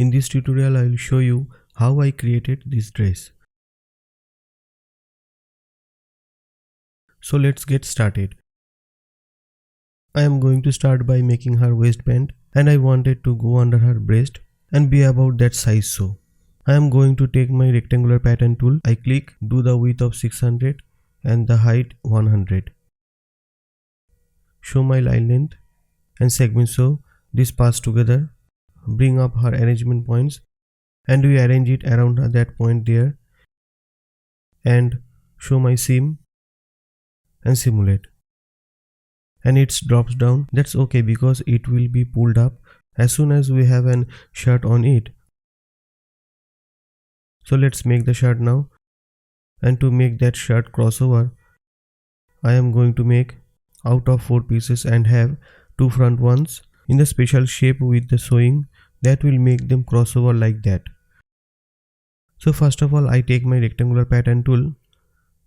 In this tutorial I will show you how I created this dress. So let's get started. I am going to start by making her waistband, and I want it to go under her breast and be about that size. So I am going to take my rectangular pattern tool. I click, do the width of 600 and the height 100. Show my line length and segment so this pass together. Bring up her arrangement points and we arrange it around that point there, and show my seam and simulate, and it drops down. That's okay because it will be pulled up as soon as we have an shirt on it. So let's make the shirt now, and to make that shirt crossover I am going to make out of 4 pieces and have 2 front ones in the special shape with the sewing that will make them crossover like that. So first of all I take my rectangular pattern tool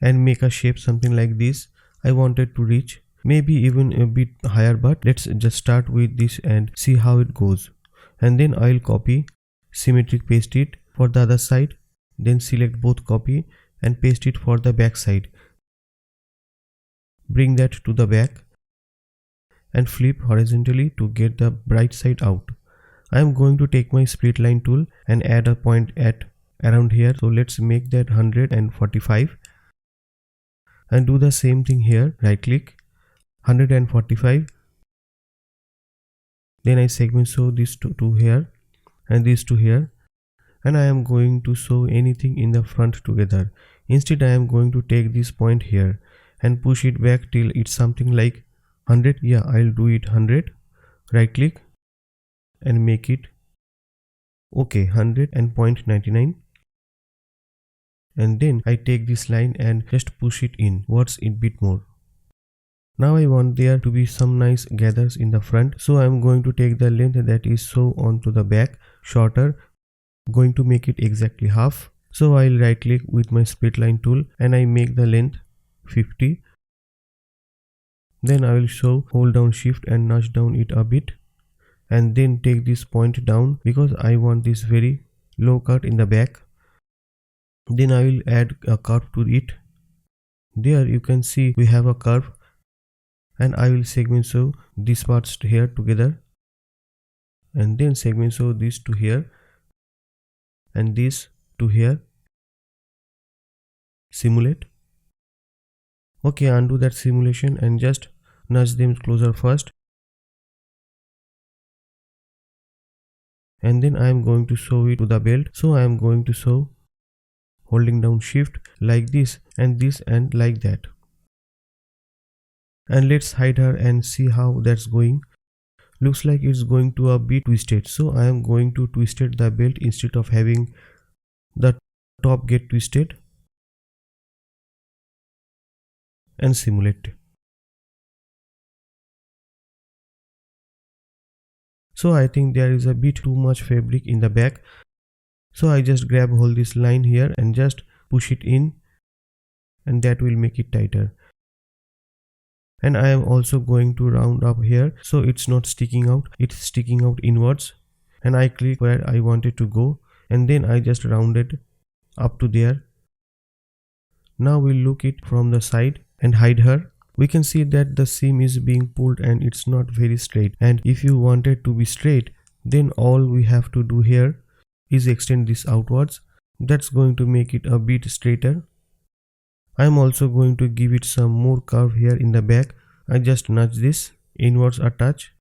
and make a shape something like this. I wanted to reach maybe even a bit higher, but let's just start with this and see how it goes. And then I'll copy, symmetric paste it for the other side, then select both, copy and paste it for the back side. Bring that to the back and flip horizontally to get the bright side out. I am going to take my split line tool and add a point at around here. So let's make that 145 and do the same thing here. Right click, 145. Then I segment sew this to here and this to here, and I am going to sew anything in the front together. Instead I am going to take this point here and push it back till it's something like 100. Yeah, I'll do it 100. Right click and make it okay 100 and 0.99, and then I take this line and just push it inwards a bit more. Now I want there to be some nice gathers in the front, so I am going to take the length that is sew onto the back shorter, going to make it exactly half. So I'll right click with my split line tool and I make the length 50. Then I will sew, hold down shift and nudge down it a bit, and then take this point down because I want this very low cut in the back. Then I will add a curve to it. There you can see we have a curve, and I will segment sew these parts here together, and then segment sew this to here and this to here. Simulate. Okay, undo that simulation and just nudge them closer first, and then I am going to sew it to the belt. So I am going to sew holding down shift like this and like that. And let's hide her and see how that's going. Looks like it's going to a bit twisted, so I am going to twist the belt instead of having the top get twisted, and simulate. So I think there is a bit too much fabric in the back, so I just hold this line here and just push it in, and that will make it tighter. And I am also going to round up here so it's not sticking out, it's sticking out inwards, and I click where I want it to go, and then I just round it up to there. Now we'll look it from the side and hide her. We can see that the seam is being pulled and it's not very straight, and if you want it to be straight, then all we have to do here is extend this outwards. That's going to make it a bit straighter. I am also going to give it some more curve here in the back. I just nudge this inwards a touch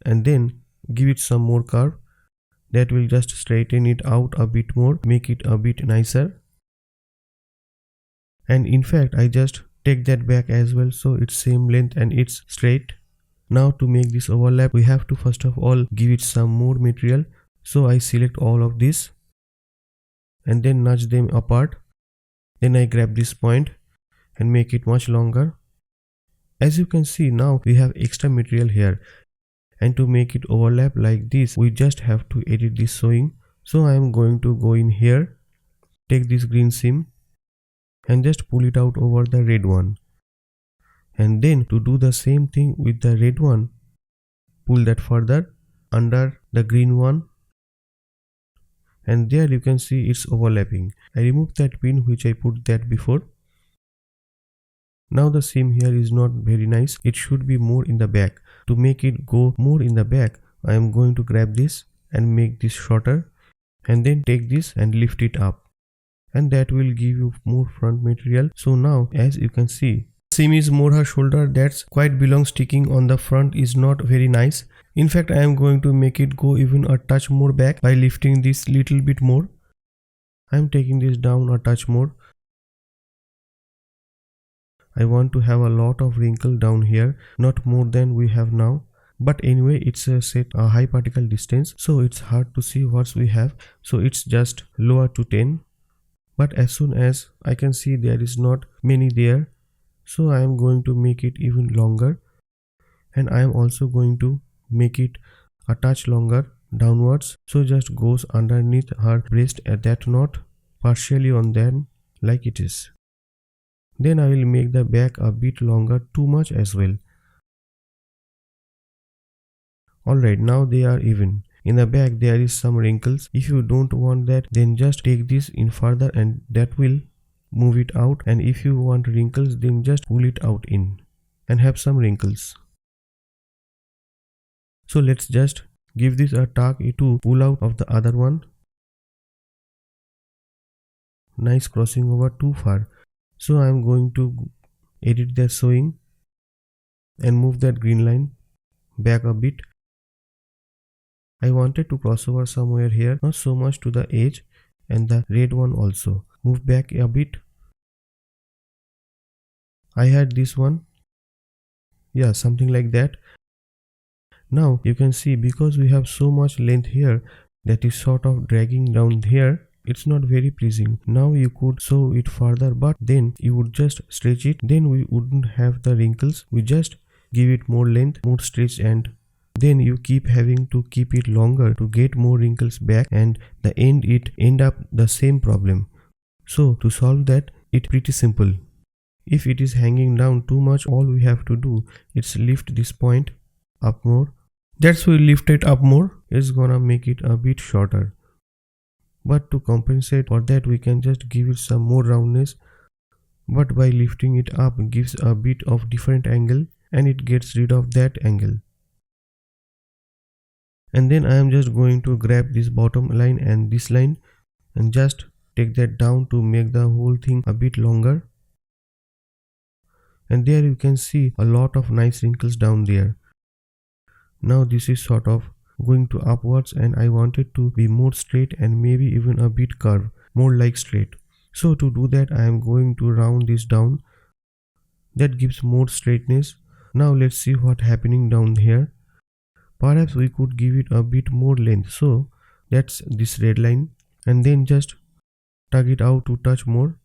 and then give it some more curve. That will just straighten it out a bit more, make it a bit nicer. And in fact I just take that back as well, so it's same length and it's straight. Now to make this overlap we have to first of all give it some more material. So I select all of this and then nudge them apart. Then I grab this point and make it much longer. As you can see, now we have extra material here, and to make it overlap like this we just have to edit this sewing. So I am going to go in here, take this green seam and just pull it out over the red one, and then to do the same thing with the red one, pull that further under the green one and there you can see it's overlapping. I removed that pin which I put that before. Now the seam here is not very nice, it should be more in the back. To make it go more in the back, I am going to grab this and make this shorter, and then take this and lift it up, and that will give you more front material. So now as you can see, seam is more her shoulder, that's quite belong sticking on the front is not very nice. In fact, I am going to make it go even a touch more back by lifting this little bit more. I am taking this down a touch more. I want to have a lot of wrinkle down here, not more than we have now. But anyway, it's set a high particle distance, so it's hard to see what we have. So it's just lower to 10. But as soon as I can see there is not many there, so I am going to make it even longer. And I am also going to make it a touch longer downwards. So just goes underneath her breast at that knot, partially on them like it is. Then I will make the back a bit longer, too much as well. Alright, now they are even. In the back there is some wrinkles. If you don't want that, then just take this in further and that will move it out. And if you want wrinkles, then just pull it out in and have some wrinkles. So let's just give this a tug to pull out of the other one. Nice, crossing over too far. So I am going to edit the sewing and move that green line back a bit. I wanted to cross over somewhere here, not so much to the edge, and the red one also. Move back a bit. I had this one. Yeah, something like that. Now you can see, because we have so much length here that is sort of dragging down here, it's not very pleasing. Now you could sew it further, but then you would just stretch it, then we wouldn't have the wrinkles. We just give it more length, more stretch, and then you keep having to keep it longer to get more wrinkles back, and the end up the same problem. So to solve that, it's pretty simple. If it is hanging down too much, all we have to do is lift this point up more. That's why we lift it up more, it's gonna make it a bit shorter. But to compensate for that, we can just give it some more roundness, but by lifting it up gives a bit of different angle and it gets rid of that angle. And then I am just going to grab this bottom line and this line and just take that down to make the whole thing a bit longer. And there you can see a lot of nice wrinkles down there. Now this is sort of going to upwards, and I want it to be more straight and maybe even a bit curved, more like straight. So to do that, I am going to round this down. That gives more straightness. Now let's see what's happening down here. Perhaps we could give it a bit more length. So that's this red line, and then just tug it out to touch more,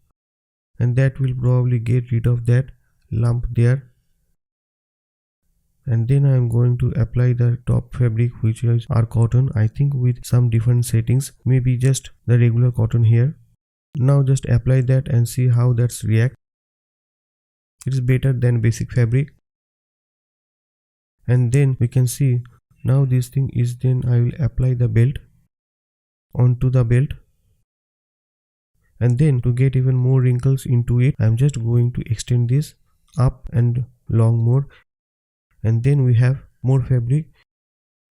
and that will probably get rid of that lump there. And then I am going to apply the top fabric, which is our cotton, I think with some different settings, maybe just the regular cotton here. Now just apply that and see how that's react. It is better than basic fabric. And then we can see now this thing is, then I will apply the belt onto the belt. And then to get even more wrinkles into it, I am just going to extend this up and long more. And then we have more fabric.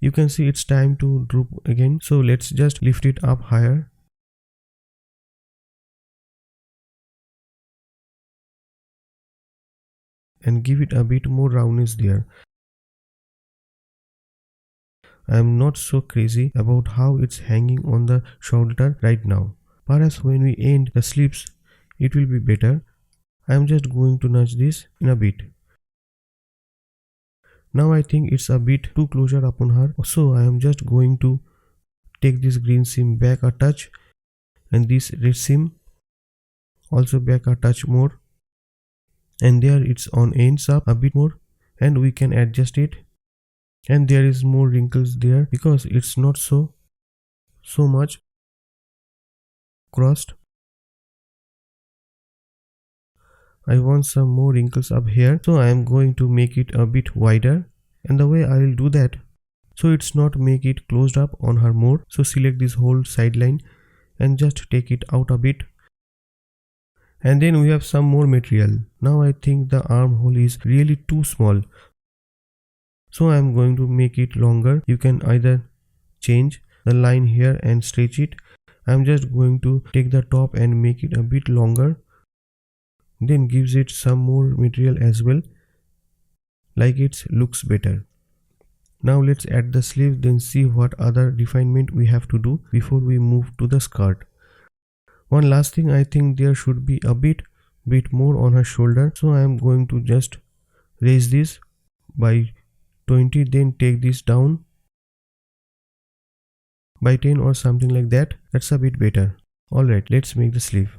You can see it's time to droop again, so let's just lift it up higher. And give it a bit more roundness there. I am not so crazy about how it's hanging on the shoulder right now. Perhaps when we end the sleeves, it will be better. I am just going to nudge this in a bit. Now I think it's a bit too closer upon her, so I am just going to take this green seam back a touch, and this red seam also back a touch more, and there it's on ends up a bit more, and we can adjust it. And there is more wrinkles there because it's not so much crossed. I want some more wrinkles up here, so I am going to make it a bit wider, and the way I will do that, so it's not make it closed up on her more, so select this whole sideline and just take it out a bit. And then we have some more material. Now I think the armhole is really too small, so I am going to make it longer. You can either change the line here and stretch it. I am just going to take the top and make it a bit longer, then gives it some more material as well, like it looks better. Now let's add the sleeve, then see what other refinement we have to do before we move to the skirt. One last thing, I think there should be a bit more on her shoulder, so I am going to just raise this by 20, then take this down by 10 or something like that. That's a bit better. Alright, let's make the sleeve.